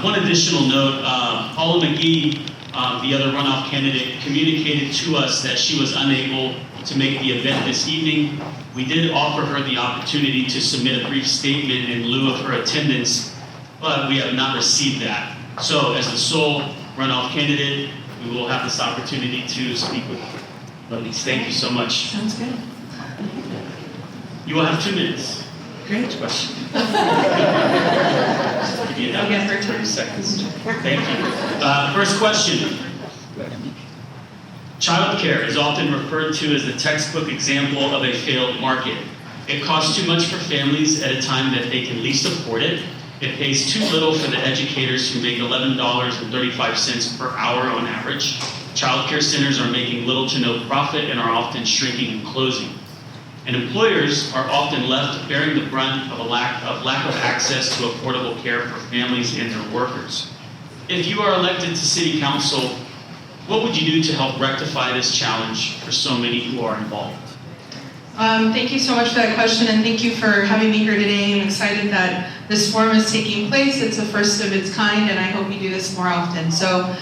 One additional note, Paula McGee, the other runoff candidate, communicated to us that she was unable to make the event this evening. We did offer her the opportunity to submit a brief statement in lieu of her attendance, but we have not received that. So as the sole runoff candidate, we will have this opportunity to speak with her. Ladies, thank you so much. Sounds good. You will have 2 minutes. Great. Question. Give you I'll get her 30 seconds. Thank you. First question. Childcare is often referred to as the textbook example of a failed market. It costs too much for families at a time that they can least afford it. It pays too little for the educators who make $11.35 per hour on average. Childcare centers are making little to no profit and are often shrinking and closing. And employers are often left bearing the brunt of a lack of access to affordable care for families and their workers. If you are elected to City Council, what would you do to help rectify this challenge for so many who are involved? Thank you so much for that question, and thank you for having me here today. I'm excited that this forum is taking place. It's the first of its kind, and I hope we do this more often. So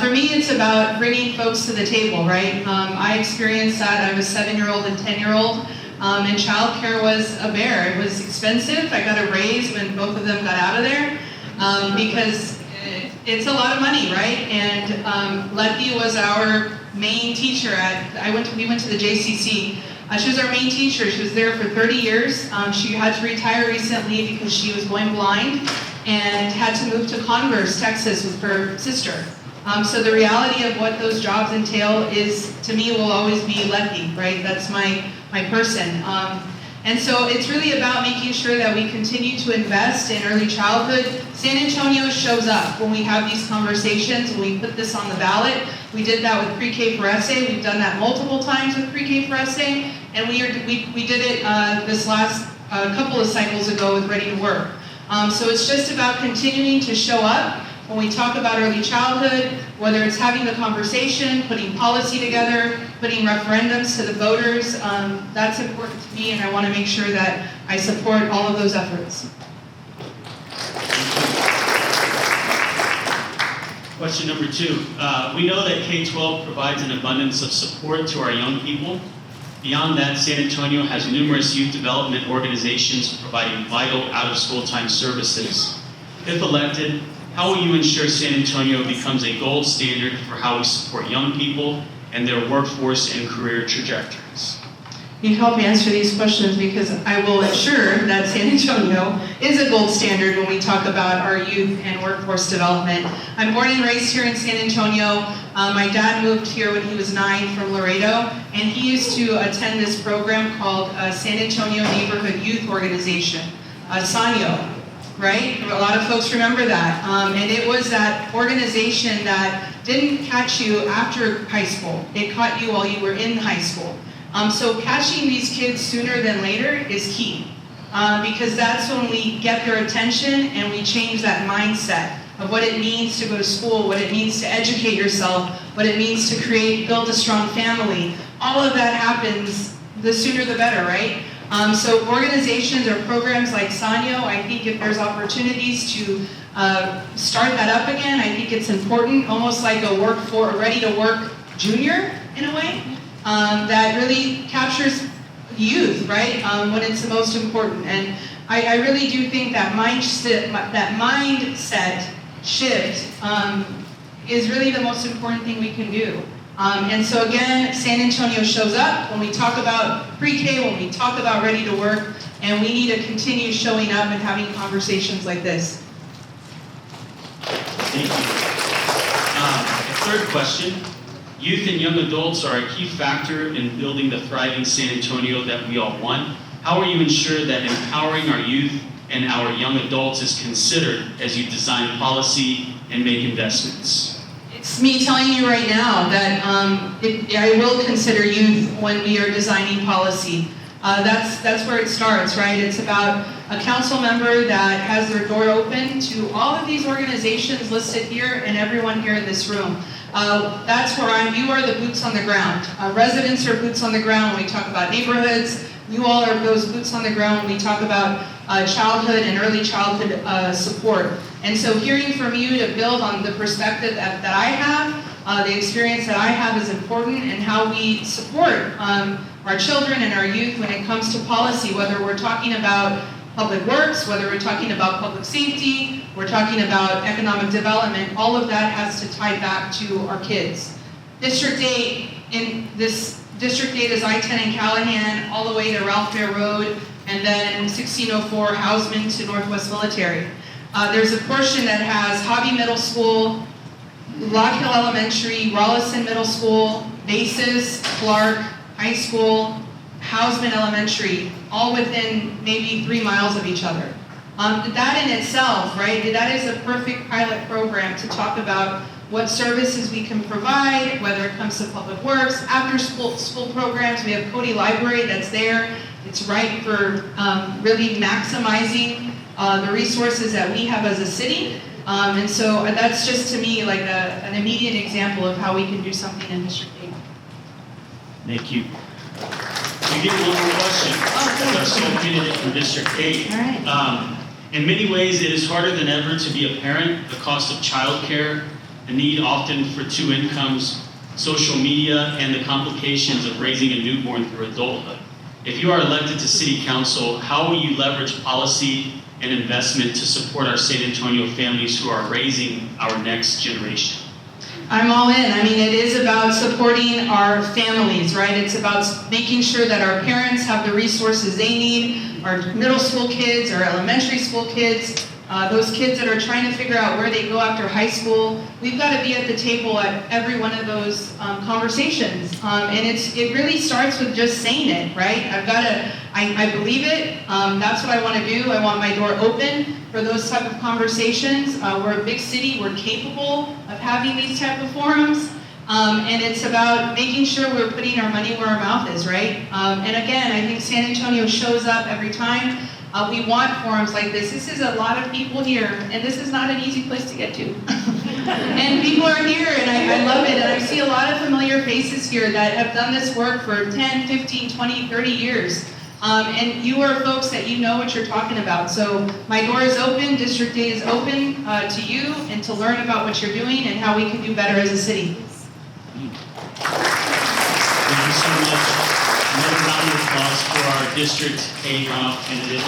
for me, it's about bringing folks to the table, right? I experienced that. I was a 7-year-old and 10-year-old, and childcare was a bear. It was expensive. I got a raise when both of them got out of there because it's a lot of money, right? And Letty was our main teacher we went to the JCC. She was our main teacher. She was there for 30 years. She had to retire recently because she was going blind and had to move to Converse, Texas with her sister. So the reality of what those jobs entail is, to me, will always be Letty, right? That's my person. And so it's really about making sure that we continue to invest in early childhood. San Antonio shows up when we have these conversations, when we put this on the ballot. We did that with Pre-K for Essay. We've done that multiple times with Pre-K for Essay. And we did it this last couple of cycles ago with Ready to Work. So it's just about continuing to show up when we talk about early childhood, whether it's having the conversation, putting policy together, putting referendums to the voters. That's important to me, and I want to make sure that I support all of those efforts. Question number 2. We know that K-12 provides an abundance of support to our young people. Beyond that, San Antonio has numerous youth development organizations providing vital out-of-school time services. If elected, how will you ensure San Antonio becomes a gold standard for how we support young people and their workforce and career trajectories? You help me answer these questions because I will ensure that San Antonio is a gold standard when we talk about our youth and workforce development. I'm born and raised here in San Antonio. My dad moved here when he was 9 from Laredo, and he used to attend this program called San Antonio Neighborhood Youth Organization, SANYO. Right? A lot of folks remember that. And it was that organization that didn't catch you after high school. It caught you while you were in high school. So catching these kids sooner than later is key. Because that's when we get their attention and we change that mindset of what it means to go to school, what it means to educate yourself, what it means to build a strong family. All of that happens, the sooner the better, right? So organizations or programs like SANYO, I think if there's opportunities to start that up again, I think it's important, almost like a Ready to Work junior in a way, that really captures youth, right, when it's the most important. And I really do think that mindset shift is really the most important thing we can do. And so again, San Antonio shows up when we talk about Pre-K, when we talk about Ready to Work, and we need to continue showing up and having conversations like this. Thank you. Third question. Youth and young adults are a key factor in building the thriving San Antonio that we all want. How will you ensure that empowering our youth and our young adults is considered as you design policy and make investments? It's me telling you right now that I will consider youth when we are designing policy. That's where it starts, right? It's about a council member that has their door open to all of these organizations listed here and everyone here in this room. That's where you are the boots on the ground. Residents are boots on the ground when we talk about neighborhoods. You all are those boots on the ground when we talk about childhood and early childhood support. And so hearing from you to build on the perspective that I have, the experience that I have is important, and how we support our children and our youth when it comes to policy, whether we're talking about public works, whether we're talking about public safety, we're talking about economic development, all of that has to tie back to our kids. District 8, in this District 8 is I-10 in Callahan, all the way to Ralph Fair Road, and then 1604 Houseman to Northwest Military. There's a portion that has Hobby Middle School, Lock Hill Elementary, Rollison Middle School, Basis, Clark High School, Houseman Elementary, all within maybe 3 miles of each other. That in itself, right, that is a perfect pilot program to talk about what services we can provide, whether it comes to public works, after school programs. We have Cody Library that's there. It's right for really maximizing the resources that we have as a city. And so that's just to me like an immediate example of how we can do something in District 8. Thank you. We get one more question. That's our sole candidate from District 8. All right. In many ways, it is harder than ever to be a parent. The cost of childcare, the need often for 2 incomes, social media, and the complications of raising a newborn through adulthood. If you are elected to City Council, how will you leverage policy and investment to support our San Antonio families who are raising our next generation? I'm all in. I mean, it is about supporting our families, right? It's about making sure that our parents have the resources they need, our middle school kids, our elementary school kids, those kids that are trying to figure out where they go after high school. We've got to be at the table at every one of those conversations. And it really starts with just saying it, right? I believe it. That's what I want to do. I want my door open for those type of conversations. We're a big city. We're capable of having these type of forums. And it's about making sure we're putting our money where our mouth is, right? And again, I think San Antonio shows up every time. We want forums like this. This is a lot of people here, and this is not an easy place to get to. And people are here, and I love it. And I see a lot of familiar faces here that have done this work for 10, 15, 20, 30 years. And you are folks that you know what you're talking about. So my door is open, District 8 is open to you and to learn about what you're doing and how we can do better as a city. Thank you so much. Another round of applause for our District 8 runoff candidate.